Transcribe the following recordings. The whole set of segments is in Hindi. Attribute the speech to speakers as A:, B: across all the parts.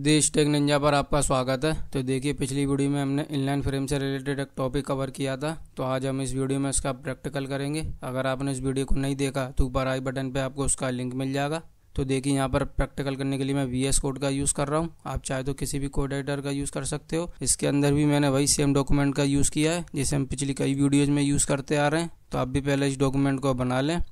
A: देश टेक निंजा पर आपका स्वागत है। तो देखिए, पिछली वीडियो में हमने इनलाइन फ्रेम से रिलेटेड एक टॉपिक कवर किया था। तो आज हम इस वीडियो में इसका प्रैक्टिकल करेंगे। अगर आपने इस वीडियो को नहीं देखा तो ऊपर आई बटन पे आपको उसका लिंक मिल जाएगा। तो देखिए, यहाँ पर प्रैक्टिकल करने के लिए मैं VS कोड का यूज़ कर रहा हूँ। आप चाहे तो किसी भी कोड एडिटर का यूज़ कर सकते हो। इसके अंदर भी मैंने वही सेम डॉक्यूमेंट का यूज़ किया है जिसे हम पिछली कई वीडियोज़ में यूज़ करते आ रहे हैं। तो आप भी पहले इस डॉक्यूमेंट को बना लें।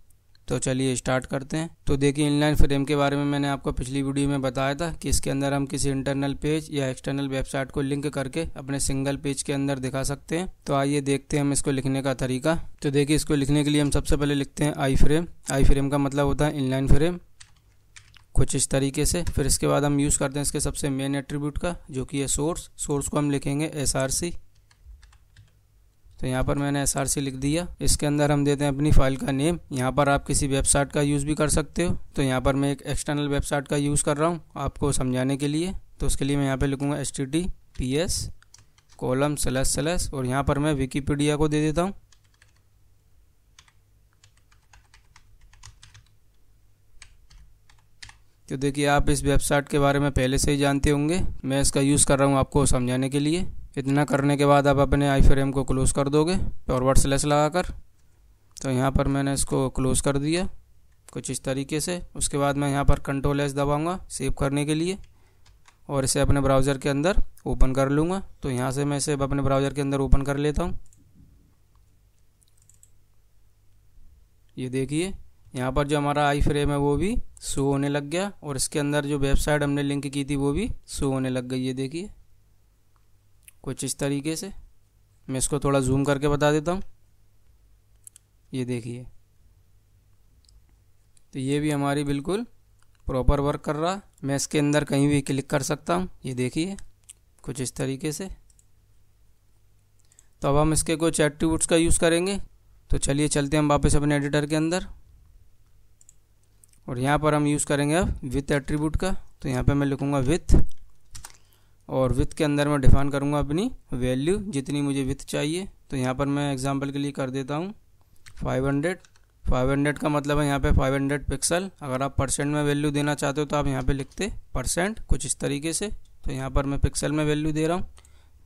A: तो चलिए स्टार्ट करते हैं। तो देखिए, इनलाइन फ्रेम के बारे में मैंने आपको पिछली वीडियो में बताया था कि इसके अंदर हम किसी इंटरनल पेज या एक्सटर्नल वेबसाइट को लिंक करके अपने सिंगल पेज के अंदर दिखा सकते हैं। तो आइए देखते हैं हम इसको लिखने का तरीका। तो देखिए, इसको लिखने के लिए हम सबसे पहले लिखते हैं आई फ्रेम। आई फ्रेम का मतलब होता है इनलाइन फ्रेम, कुछ इस तरीके से। फिर इसके बाद हम यूज़ करते हैं इसके सबसे मेन एट्रीब्यूट का, जो कि है सोर्स। सोर्स को हम लिखेंगे SRC। तो यहाँ पर मैंने SRC लिख दिया। इसके अंदर हम देते हैं अपनी फाइल का नेम। यहाँ पर आप किसी वेबसाइट का यूज़ भी कर सकते हो। तो यहाँ पर मैं एक एक्सटर्नल वेबसाइट का यूज़ कर रहा हूँ आपको समझाने के लिए। तो उसके लिए मैं यहाँ पे लिखूँगा https:// और यहाँ पर मैं विकीपीडिया को दे देता हूँ। तो देखिए, आप इस वेबसाइट के बारे में पहले से ही जानते होंगे। मैं इसका यूज़ कर रहा हूँ आपको समझाने के लिए। इतना करने के बाद आप अपने आई फ्रेम को क्लोज कर दोगे फॉरवर्ड/ लगाकर। तो यहाँ पर मैंने इसको क्लोज कर दिया कुछ इस तरीके से। उसके बाद मैं यहाँ पर Ctrl+S दबाऊँगा सेव करने के लिए और इसे अपने ब्राउज़र के अंदर ओपन कर लूँगा। तो यहाँ से मैं इसे अपने ब्राउज़र के अंदर ओपन कर लेता हूँ। ये देखिए, यहाँ पर जो हमारा आई फ्रेम है वो भी शो होने लग गया और इसके अंदर जो वेबसाइट हमने लिंक की थी वो भी शो होने लग गई। ये देखिए, कुछ इस तरीके से। मैं इसको थोड़ा जूम करके बता देता हूँ। ये देखिए, तो ये भी हमारी बिल्कुल प्रॉपर वर्क कर रहा। मैं इसके अंदर कहीं भी क्लिक कर सकता हूँ। ये देखिए, कुछ इस तरीके से। तो अब हम इसके कुछ एट्रीब्यूट्स का यूज़ करेंगे। तो चलिए चलते हैं हम वापस अपने एडिटर के अंदर और यहाँ पर हम यूज़ करेंगे अब विथ एट्रीब्यूट का। तो यहाँ पे मैं लिखूँगा विथ और विथ के अंदर मैं डिफाइन करूँगा अपनी वैल्यू जितनी मुझे विथ चाहिए। तो यहाँ पर मैं एग्जांपल के लिए कर देता हूँ 500। 500 का मतलब है यहाँ पे 500 पिक्सल। अगर आप परसेंट में वैल्यू देना चाहते हो तो आप यहाँ पे लिखते %, कुछ इस तरीके से। तो यहाँ पर मैं पिक्सल में वैल्यू दे रहा हूँ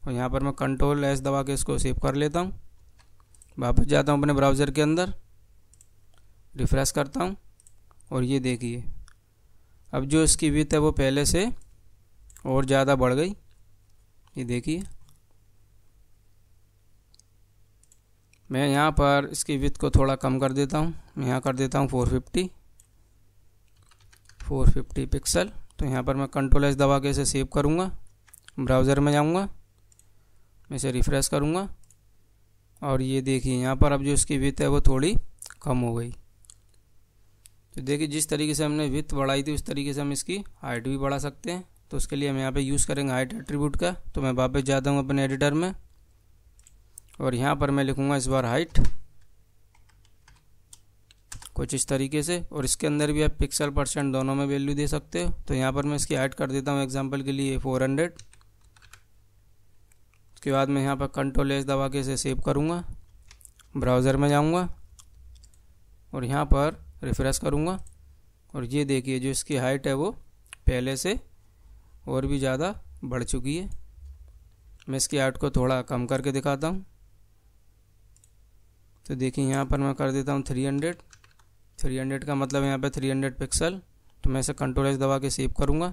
A: और यहाँ पर मैं Ctrl+S दबा के इसको सेव कर लेता हूँ। वापस जाता हूँ अपने ब्राउज़र के अंदर, रिफ़्रेश करता हूँ और ये देखिए, अब जो इसकी विथ है वो पहले से और ज़्यादा बढ़ गई। ये देखिए, मैं यहाँ पर इसकी विथ को थोड़ा कम कर देता हूँ। मैं यहाँ कर देता हूँ 450 पिक्सल। तो यहाँ पर मैं Ctrl+S दबा के इसे सेव करूँगा, ब्राउज़र में जाऊँगा, मैं इसे रिफ़्रेश करूँगा और ये देखिए, यहाँ पर अब जो इसकी विथ है वो थोड़ी कम हो गई। तो देखिए, जिस तरीके से हमने विथ बढ़ाई थी उस तरीके से हम इसकी हाइट भी बढ़ा सकते हैं। तो उसके लिए हम यहाँ पे यूज़ करेंगे हाइट एट्रीब्यूट का। तो मैं वापस जाता हूँ अपने एडिटर में और यहाँ पर मैं लिखूँगा इस बार हाइट, कुछ इस तरीके से। और इसके अंदर भी आप पिक्सल % दोनों में वैल्यू दे सकते हो। तो यहाँ पर मैं इसकी हाइट कर देता हूँ एग्जांपल के लिए 400। उसके बाद मैं यहाँ पर Ctrl+S दबा के इसे सेव करूँगा, ब्राउज़र में जाऊँगा और यहाँ पर रिफ़्रेश करूँगा और ये देखिए, जो इसकी हाइट है वो पहले से और भी ज़्यादा बढ़ चुकी है। मैं इसकी हाइट को थोड़ा कम करके दिखाता हूँ। तो देखिए, यहाँ पर मैं कर देता हूँ 300 का मतलब यहाँ पे 300 पिक्सल। तो मैं इसे Ctrl+S दबा के सेव करूँगा,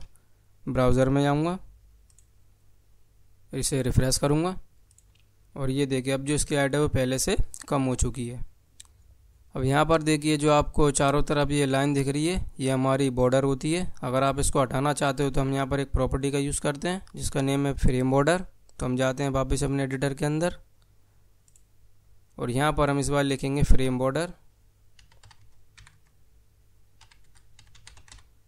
A: ब्राउज़र में जाऊँगा, इसे रिफ़्रेश करूँगा और ये देखिए, अब जो इसकी हाइट है वो पहले से कम हो चुकी है। अब यहाँ पर देखिए, जो आपको चारों तरफ ये लाइन दिख रही है ये हमारी बॉर्डर होती है। अगर आप इसको हटाना चाहते हो तो हम यहाँ पर एक प्रॉपर्टी का यूज़ करते हैं जिसका नेम है फ्रेम बॉर्डर। तो हम जाते हैं वापस अपने एडिटर के अंदर और यहाँ पर हम इस बार लिखेंगे फ्रेम बॉर्डर।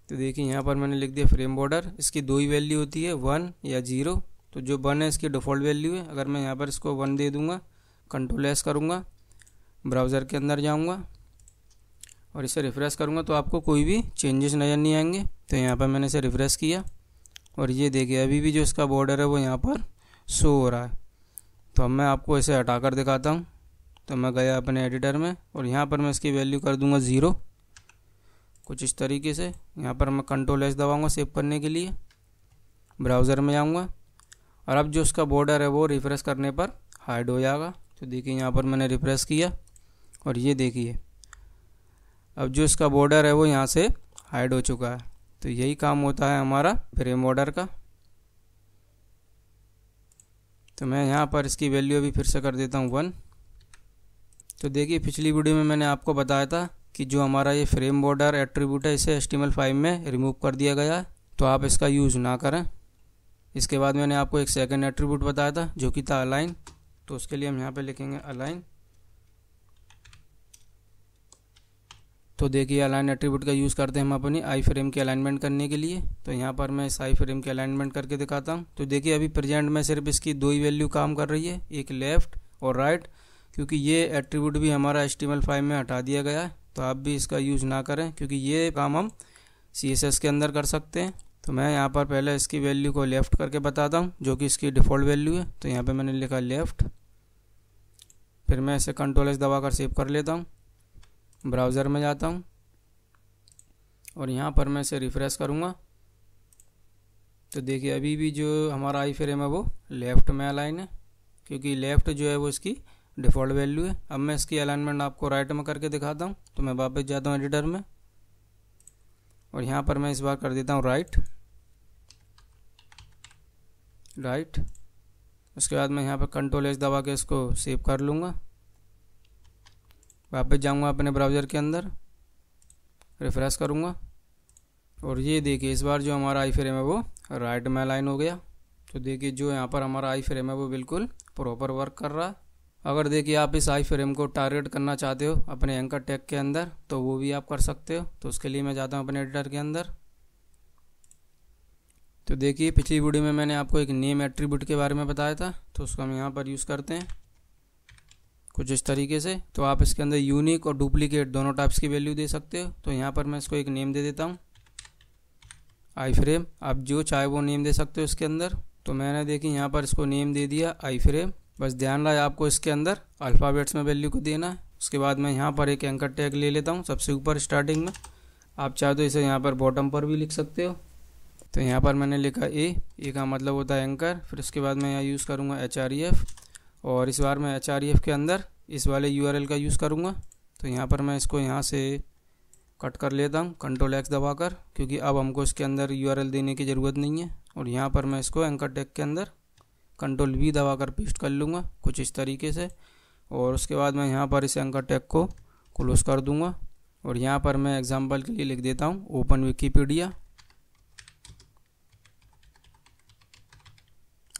A: तो देखिए, यहाँ पर मैंने लिख दिया फ्रेम बॉर्डर। इसकी दो ही वैल्यू होती है, 1 या 0। तो जो 1 है इसकी डिफ़ॉल्ट वैल्यू है। अगर मैं यहाँ पर इसको 1 दे दूँगा, Ctrl+S करूँगा, ब्राउज़र के अंदर जाऊँगा और इसे रिफ़्रेश करूँगा तो आपको कोई भी चेंजेस नज़र नहीं आएंगे। तो यहाँ पर मैंने इसे रिफ़्रेश किया और ये देखिए, अभी भी जो इसका बॉर्डर है वो यहाँ पर शो हो रहा है। तो अब मैं आपको इसे हटा कर दिखाता हूँ। तो मैं गया अपने एडिटर में और यहाँ पर मैं इसकी वैल्यू कर दूँगा 0, कुछ इस तरीके से। यहाँ पर मैं Ctrl+S दबाऊँगा सेव करने के लिए ब्राउज़र में जाऊँगा और अब जो उसका बॉर्डर है वो रिफ्रेश करने पर हाइड हो जाएगा। तो देखिए यहाँ पर मैंने रिफ्रेश किया और ये देखिए अब जो इसका बॉर्डर है वो यहाँ से हाइड हो चुका है। तो यही काम होता है हमारा फ्रेम बॉर्डर का। तो मैं यहाँ पर इसकी वैल्यू अभी फिर से कर देता हूँ 1। तो देखिए पिछली वीडियो में मैंने आपको बताया था कि जो हमारा ये फ्रेम बॉर्डर एट्रीब्यूट है इसे HTML5 में रिमूव कर दिया गया है, तो आप इसका यूज़ ना करें। इसके बाद मैंने आपको एक सेकंड एट्रीब्यूट बताया था जो कि था अलाइन। तो उसके लिए हम यहाँ पे लिखेंगे अलाइन। तो देखिए अलाइन एट्रीब्यूट का यूज़ करते हैं हम अपनी आई फ्रेम की अलाइनमेंट करने के लिए। तो यहाँ पर मैं इस आई फ्रेम की अलाइनमेंट करके दिखाता हूँ। तो देखिए अभी प्रेजेंट में सिर्फ इसकी 2 ही वैल्यू काम कर रही है, एक लेफ़्ट और राइट, क्योंकि ये एट्रीब्यूट भी हमारा HTML5 में हटा दिया गया है। तो आप भी इसका यूज़ ना करें क्योंकि ये काम हम CSS के अंदर कर सकते हैं। तो मैं यहाँ पर पहले इसकी वैल्यू को लेफ़्ट करके बताता हूँ जो कि इसकी डिफ़ॉल्ट वैल्यू है। तो यहाँ पे मैंने लिखा लेफ़्ट, फिर मैं इसे Ctrl+S दबाकर सेव कर लेता हूँ। ब्राउज़र में जाता हूँ और यहाँ पर मैं इसे रिफ़्रेश करूँगा। तो देखिए अभी भी जो हमारा आई फ्रेम है वो लेफ़्ट में अलाइन है, क्योंकि लेफ़्ट जो है वो इसकी डिफ़ॉल्ट वैल्यू है। अब मैं इसकी अलाइनमेंट आपको राइट में करके दिखाता हूँ। तो मैं वापस जाता हूँ एडिटर में और यहाँ पर मैं इस बार कर देता हूँ राइट। उसके बाद मैं यहाँ पर Ctrl+S दबा के इसको सेव कर लूँगा। वापस जाऊँगा अपने ब्राउज़र के अंदर, रिफ़्रेश करूँगा और ये देखिए इस बार जो हमारा आई फ्रेम है वो राइट में अलाइन हो गया। तो देखिए जो यहाँ पर हमारा आई फ्रेम है वो बिल्कुल प्रॉपर वर्क कर रहा है। अगर देखिए आप इस आई फ्रेम को टारगेट करना चाहते हो अपने एंकर टैग के अंदर तो वो भी आप कर सकते हो। तो उसके लिए मैं जाता हूँ अपने एडिटर के अंदर। तो देखिए पिछली वीडियो में मैंने आपको एक नेम एट्रीब्यूट के बारे में बताया था, तो उसको हम यहाँ पर यूज़ करते हैं कुछ इस तरीके से। तो आप इसके अंदर यूनिक और डुप्लीकेट दोनों टाइप्स की वैल्यू दे सकते हो। तो यहाँ पर मैं इसको एक नेम दे देता हूँ आई फ्रेम। आप जो चाहे वो नेम दे सकते हो इसके अंदर। तो मैंने देखिए यहाँ पर इसको नेम दे दिया आई फ्रेम। बस ध्यान रहे आपको इसके अंदर अल्फ़ाबेट्स में वैल्यू को देना है। उसके बाद मैं यहाँ पर एक एंकर टैग ले लेता हूँ सबसे ऊपर स्टार्टिंग में। आप चाहे तो इसे यहाँ पर बॉटम पर भी लिख सकते हो। तो यहाँ पर मैंने लिखा ए का मतलब होता है एंकर। फिर उसके बाद मैं यहाँ यूज़ करूँगा href और इस बार मैं href के अंदर इस वाले URL का यूज़ करूँगा। तो यहाँ पर मैं इसको यहाँ से कट कर लेता हूँ Ctrl+X दबाकर, क्योंकि अब हमको इसके अंदर URL देने की ज़रूरत नहीं है। और यहाँ पर मैं इसको एंकर टैग के अंदर Ctrl+V दबाकर पेस्ट कर लूँगा कुछ इस तरीके से। और उसके बाद मैं यहाँ पर इस एंकर टैग को क्लोज कर दूँगा और यहाँ पर मैं एग्जाम्पल के लिए लिख देता हूँ ओपन विकीपीडिया।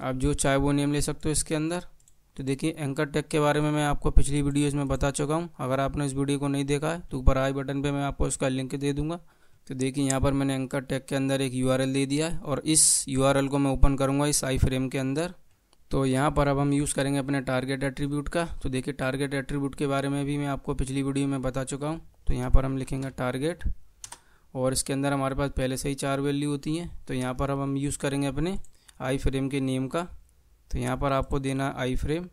A: आप जो चाहे वो नेम ले सकते हो इसके अंदर। तो देखिए एंकर टैग के बारे में मैं आपको पिछली वीडियोज़ में बता चुका हूँ। अगर आपने इस वीडियो को नहीं देखा है तो ऊपर आई बटन पे मैं आपको इसका लिंक दे दूँगा। तो देखिए यहाँ पर मैंने एंकर टैग के अंदर एक URL दे दिया है और इस URL को मैं ओपन करूँगा इस आई फ्रेम के अंदर। तो यहाँ पर अब हम यूज़ करेंगे अपने टारगेट एट्रीब्यूट का। तो देखिए टारगेट एट्रीब्यूट के बारे में भी मैं आपको पिछली वीडियो में बता चुका हूँ। तो यहाँ पर हम लिखेंगे टारगेट और इसके अंदर हमारे पास पहले से ही 4 वैल्यू होती हैं। तो यहाँ पर अब हम यूज़ करेंगे अपने आई फ्रेम के नेम का। तो यहाँ पर आपको देना आई फ्रेम।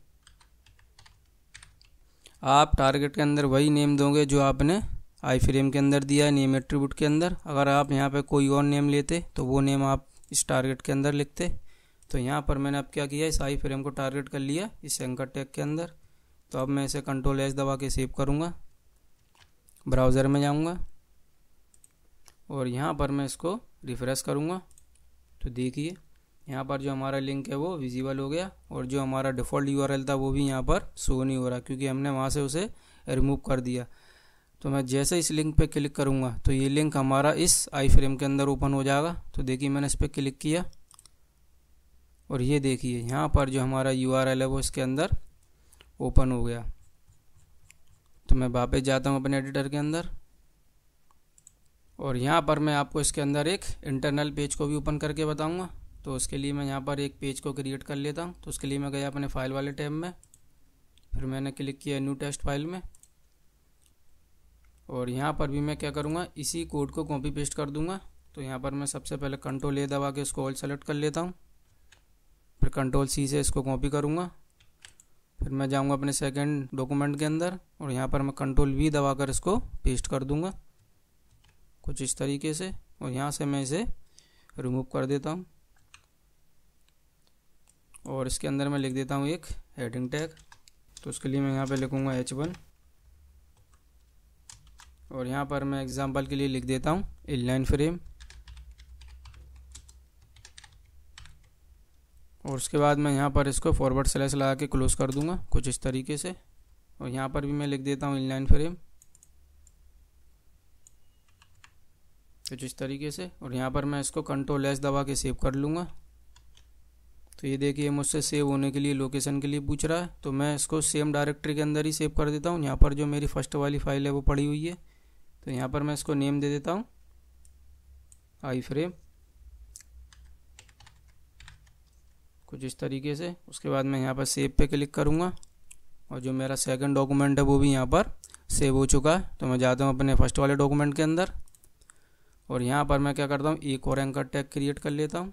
A: आप टारगेट के अंदर वही नेम दोगे जो आपने आई फ्रेम के अंदर दिया है नेम एट्रीब्यूट के अंदर। अगर आप यहाँ पे कोई और नेम लेते तो वो नेम आप इस टारगेट के अंदर लिखते। तो यहाँ पर मैंने अब क्या किया, इस आई फ्रेम को टारगेट कर लिया इस एंकर टैग के अंदर। तो अब मैं इसे Ctrl+S दबा के सेव करूँगा, ब्राउज़र में जाऊँगा और यहाँ पर मैं इसको रिफ़्रेश करूँगा। तो देखिए यहाँ पर जो हमारा लिंक है वो विजिबल हो गया और जो हमारा डिफ़ॉल्ट URL था वो भी यहाँ पर शो नहीं हो रहा, क्योंकि हमने वहाँ से उसे रिमूव कर दिया। तो मैं जैसे इस लिंक पे क्लिक करूँगा तो ये लिंक हमारा इस आई फ्रेम के अंदर ओपन हो जाएगा। तो देखिए मैंने इस पर क्लिक किया और ये देखिए यहाँ पर जो हमारा URL है वो इसके अंदर ओपन हो गया। तो मैं वापस जाता हूँ अपने एडिटर के अंदर और यहाँ पर मैं आपको इसके अंदर एक इंटरनल पेज को भी ओपन करके बताऊँगा। तो उसके लिए मैं यहाँ पर एक पेज को क्रिएट कर लेता हूँ। तो उसके लिए मैं गया अपने फाइल वाले टैब में, फिर मैंने क्लिक किया न्यू टेक्स्ट फाइल में और यहाँ पर भी मैं क्या करूँगा, इसी कोड को कॉपी पेस्ट कर दूँगा। तो यहाँ पर मैं सबसे पहले Ctrl+A दबा के इसको ऑल सेलेक्ट कर लेता हूँ, फिर Ctrl+C से इसको कॉपी करूँगा। फिर मैं जाऊँगा अपने सेकंड डॉक्यूमेंट के अंदर और यहाँ पर मैं Ctrl+V दबा कर इसको पेस्ट कर दूँगा कुछ इस तरीके से और यहाँ से मैं इसे रिमूव कर देता हूँ। और इसके अंदर मैं लिख देता हूँ एक हेडिंग टैग। तो उसके लिए मैं यहाँ पे लिखूँगा H1 और यहाँ पर मैं एग्जांपल के लिए लिख देता हूँ इनलाइन फ्रेम। और उसके बाद मैं यहाँ पर इसको फॉरवर्ड स्लैश लगा के क्लोज कर दूँगा कुछ इस तरीके से। और यहाँ पर भी मैं लिख देता हूँ इनलाइन फ्रेम कुछ इस तरीके से। और यहाँ पर मैं इसको कंट्रोल एस दबा के सेव कर लूँगा। तो ये देखिए मुझसे सेव होने के लिए लोकेशन के लिए पूछ रहा है, तो मैं इसको सेम डायरेक्टरी के अंदर ही सेव कर देता हूँ। यहाँ पर जो मेरी फर्स्ट वाली फाइल है वो पड़ी हुई है, तो यहाँ पर मैं इसको नेम दे देता हूँ आई फ्रेम कुछ इस तरीके से। उसके बाद मैं यहाँ पर सेव पे क्लिक करूँगा और जो मेरा सेकंड डॉक्यूमेंट है वो भी यहाँ पर सेव हो चुका है। तो मैं जाता हूँ अपने फर्स्ट वाले डॉक्यूमेंट के अंदर और यहाँ पर मैं क्या करता हूँ एक और एंकर टैग क्रिएट कर लेता हूँ।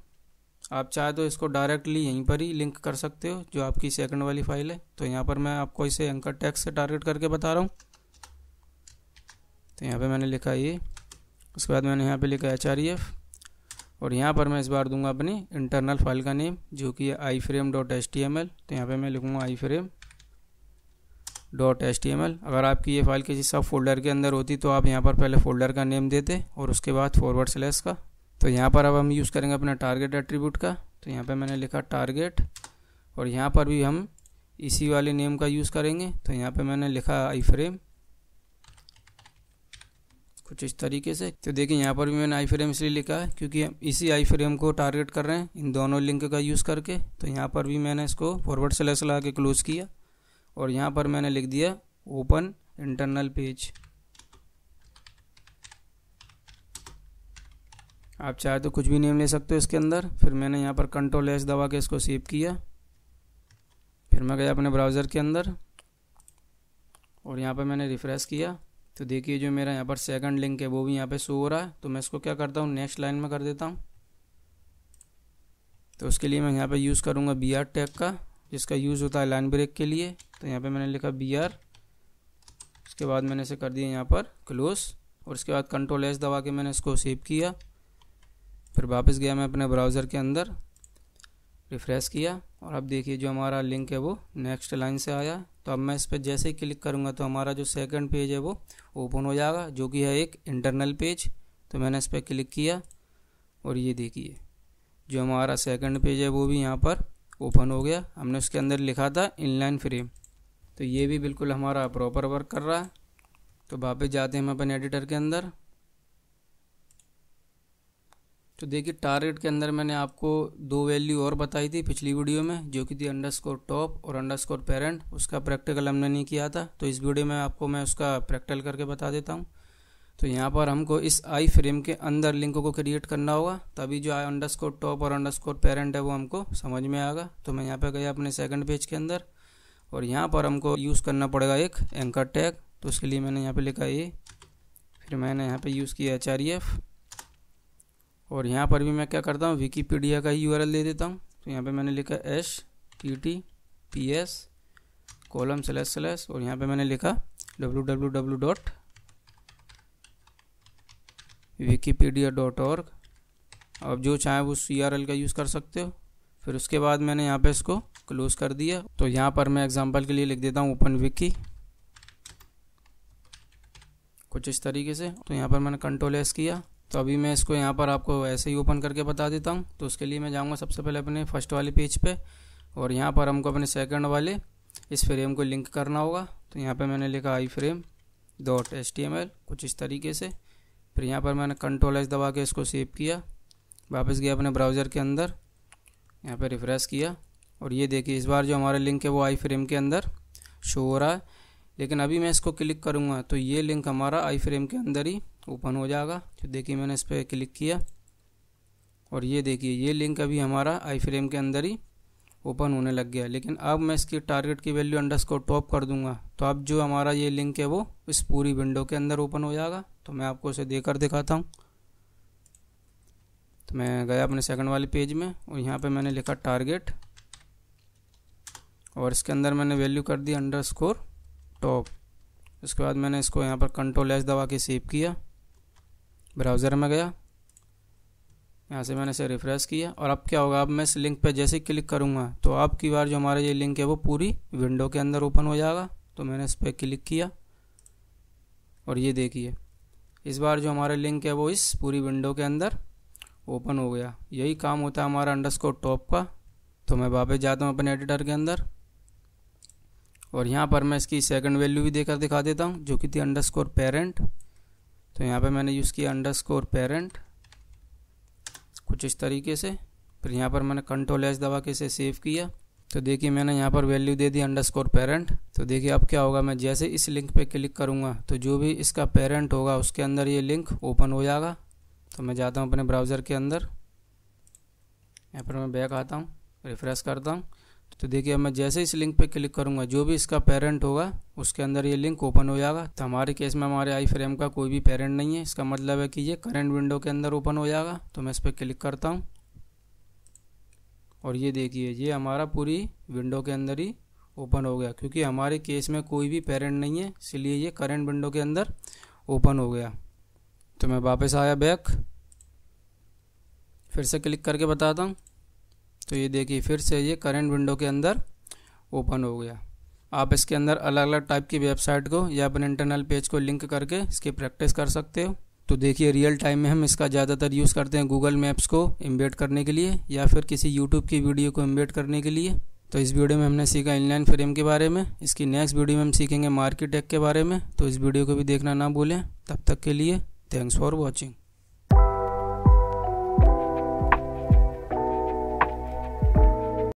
A: आप चाहे तो इसको डायरेक्टली यहीं पर ही लिंक कर सकते हो जो आपकी सेकंड वाली फाइल है। तो यहाँ पर मैं आपको इसे एंकर टैग से टारगेट करके बता रहा हूँ। तो यहाँ पे मैंने लिखा ये, उसके बाद मैंने यहाँ पे लिखा HREF और यहाँ पर मैं इस बार दूंगा अपनी इंटरनल फाइल का नेम जो कि है iframe.html। तो यहाँ पे मैं लिखूँगा iframe.html। अगर आपकी ये फाइल किसी सब फोल्डर के अंदर होती तो आप यहाँ पर पहले फोल्डर का नेम देते और उसके बाद फॉरवर्ड स्लैश का। तो यहाँ पर अब हम यूज़ करेंगे अपना टारगेट एट्रीब्यूट का। तो यहाँ पे मैंने लिखा टारगेट और यहाँ पर भी हम इसी वाले नेम का यूज़ करेंगे। तो यहाँ पे मैंने लिखा आई फ्रेम कुछ इस तरीके से। तो देखिए यहाँ पर भी मैंने आई फ्रेम इसलिए लिखा है क्योंकि हम इसी आई फ्रेम को टारगेट कर रहे हैं इन दोनों लिंक का यूज़ करके। तो यहाँ पर भी मैंने इसको फॉरवर्ड स्लैश लगा के क्लोज किया और यहाँ पर मैंने लिख दिया ओपन इंटरनल पेज। आप चाहे तो कुछ भी नेम ले सकते हो इसके अंदर। फिर मैंने यहाँ पर कंट्रोल एस दबा के इसको सेव किया। फिर मैं गया अपने ब्राउज़र के अंदर और यहाँ पर मैंने रिफ्रेश किया। तो देखिए जो मेरा यहाँ पर सेकंड लिंक है वो भी यहाँ पे शो हो रहा है। तो मैं इसको क्या करता हूँ नेक्स्ट लाइन में कर देता हूँ। तो उसके लिए मैं यहाँ पे यूज़ करूँगा BR टैग का जिसका यूज़ होता है लाइन ब्रेक के लिए। तो यहाँ पे मैंने लिखा BR, उसके बाद मैंने इसे कर दिया यहाँ पर क्लोज और उसके बाद कंट्रोल एस दबा के मैंने इसको सेव किया। फिर वापस गया मैं अपने ब्राउज़र के अंदर, रिफ़्रेश किया और अब देखिए जो हमारा लिंक है वो नेक्स्ट लाइन से आया। तो अब मैं इस पर जैसे ही क्लिक करूँगा तो हमारा जो सेकंड पेज है वो ओपन हो जाएगा जो कि है एक इंटरनल पेज। तो मैंने इस पर क्लिक किया और ये देखिए जो हमारा सेकंड पेज है वो भी यहाँ पर ओपन हो गया। हमने उसके अंदर लिखा था इनलाइन फ्रेम। तो ये भी बिल्कुल हमारा प्रॉपर वर्क कर रहा है। तो वापस जाते हैं हम अपने एडिटर के अंदर। तो देखिए टारगेट के अंदर मैंने आपको दो वैल्यू और बताई थी पिछली वीडियो में जो कि थी _top और _parent। उसका प्रैक्टिकल हमने नहीं किया था, तो इस वीडियो में आपको मैं उसका प्रैक्टिकल करके बता देता हूँ। तो यहाँ पर हमको इस आई फ्रेम के अंदर लिंक को क्रिएट करना होगा, तभी जो _top और _parent है वो हमको समझ में आएगा। तो मैं यहाँ पर गया अपने सेकंड पेज के अंदर और यहाँ पर हमको यूज़ करना पड़ेगा एक एंकर टैग। तो उसके लिए मैंने यहाँ पर लिखा ये, फिर मैंने यहाँ पर यूज़ किया HREF और यहाँ पर भी मैं क्या करता हूँ विकीपीडिया का ही URL दे देता हूँ। तो यहाँ पे मैंने लिखा https:// और यहाँ पे मैंने लिखा www.wikipedia.org। अब जो चाहे वो URL का यूज़ कर सकते हो। फिर उसके बाद मैंने यहाँ पे इसको क्लोज कर दिया। तो यहाँ पर मैं एग्जांपल के लिए लिख देता हूँ ओपन विकी कुछ इस तरीके से। तो यहाँ पर मैंने कंट्रोल एस किया। तो अभी मैं इसको यहाँ पर आपको ऐसे ही ओपन करके बता देता हूँ। तो उसके लिए मैं जाऊँगा सबसे पहले अपने फर्स्ट वाले पेज पे और यहाँ पर हमको अपने सेकंड वाले इस फ्रेम को लिंक करना होगा। तो यहाँ पे मैंने लिखा iframe.html कुछ इस तरीके से। फिर यहाँ पर मैंने कंट्रोल एस दबा के इसको सेव किया, वापस गया अपने ब्राउज़र के अंदर, यहाँ पर रिफ़्रेश किया और ये देखिए इस बार जो हमारा लिंक है वो आई फ्रेम के अंदर शो हो रहा है। लेकिन अभी मैं इसको क्लिक करूँगा तो ये लिंक हमारा आई फ्रेम के अंदर ही ओपन हो जाएगा। तो देखिए मैंने इस पर क्लिक किया और ये देखिए ये लिंक अभी हमारा आई फ्रेम के अंदर ही ओपन होने लग गया। लेकिन अब मैं इसकी टारगेट की वैल्यू _top कर दूंगा तो अब जो हमारा ये लिंक है वो इस पूरी विंडो के अंदर ओपन हो जाएगा। तो मैं आपको इसे देकर दिखाता हूँ। तो मैं गया अपने सेकंड वाले पेज में और यहाँ पे मैंने लिखा टारगेट और इसके अंदर मैंने वैल्यू कर दी _top। उसके बाद मैंने इसको यहाँ पर कंट्रोल एस दबा के सेव किया, ब्राउज़र में गया, यहाँ से मैंने इसे रिफ्रेश किया और अब क्या होगा, अब मैं इस लिंक पे जैसे क्लिक करूँगा तो अब की बार जो हमारा ये लिंक है वो पूरी विंडो के अंदर ओपन हो जाएगा। तो मैंने इस पर क्लिक किया और ये देखिए इस बार जो हमारा लिंक है वो इस पूरी विंडो के अंदर ओपन हो गया। यही काम होता है हमारा अंडरस्कोर टॉप का। तो मैं वापस जाता हूँ अपने एडिटर के अंदर और यहाँ पर मैं इसकी सेकंड वैल्यू भी देकर दिखा देता हूँ जो कि थी अंडरस्कोर पेरेंट। तो यहाँ पे मैंने यूज़ किया अंडरस्कोर पेरेंट कुछ इस तरीके से। फिर यहाँ पर मैंने Ctrl+S दबा के इसे सेव किया। तो देखिए मैंने यहाँ पर वैल्यू दे दी अंडरस्कोर पेरेंट। तो देखिए अब क्या होगा, मैं जैसे इस लिंक पे क्लिक करूँगा तो जो भी इसका पेरेंट होगा उसके अंदर ये लिंक ओपन हो जाएगा। तो मैं जाता हूँ अपने ब्राउज़र के अंदर, यहाँ पर मैं बैक आता हूँ, रिफ्रेश करता हूँ। तो देखिए अब मैं जैसे इस लिंक पे क्लिक करूँगा जो भी इसका पेरेंट होगा उसके अंदर ये लिंक ओपन हो जाएगा। तो हमारे केस में हमारे आई फ्रेम का कोई भी पेरेंट नहीं है, इसका मतलब है कि ये करंट विंडो के अंदर ओपन हो जाएगा। तो मैं इस पर क्लिक करता हूँ और ये देखिए ये हमारा पूरी विंडो के अंदर ही ओपन हो गया, क्योंकि हमारे केस में कोई भी पेरेंट नहीं है इसलिए ये करंट विंडो के अंदर ओपन हो गया। तो मैं वापस आया बैक, फिर से क्लिक करके बताता हूँ। तो ये देखिए फिर से ये करंट विंडो के अंदर ओपन हो गया। आप इसके अंदर अलग अलग टाइप की वेबसाइट को या अपने इंटरनल पेज को लिंक करके इसकी प्रैक्टिस कर सकते हो। तो देखिए रियल टाइम में हम इसका ज़्यादातर यूज़ करते हैं गूगल मैप्स को एम्बेड करने के लिए या फिर किसी यूट्यूब की वीडियो को एम्बेड करने के लिए। तो इस वीडियो में हमने सीखा इनलाइन फ्रेम के बारे में। इसकी नेक्स्ट वीडियो में हम सीखेंगे मार्कीटेक के बारे में। तो इस वीडियो को भी देखना ना भूलें। तब तक के लिए थैंक्स फॉर वॉचिंग।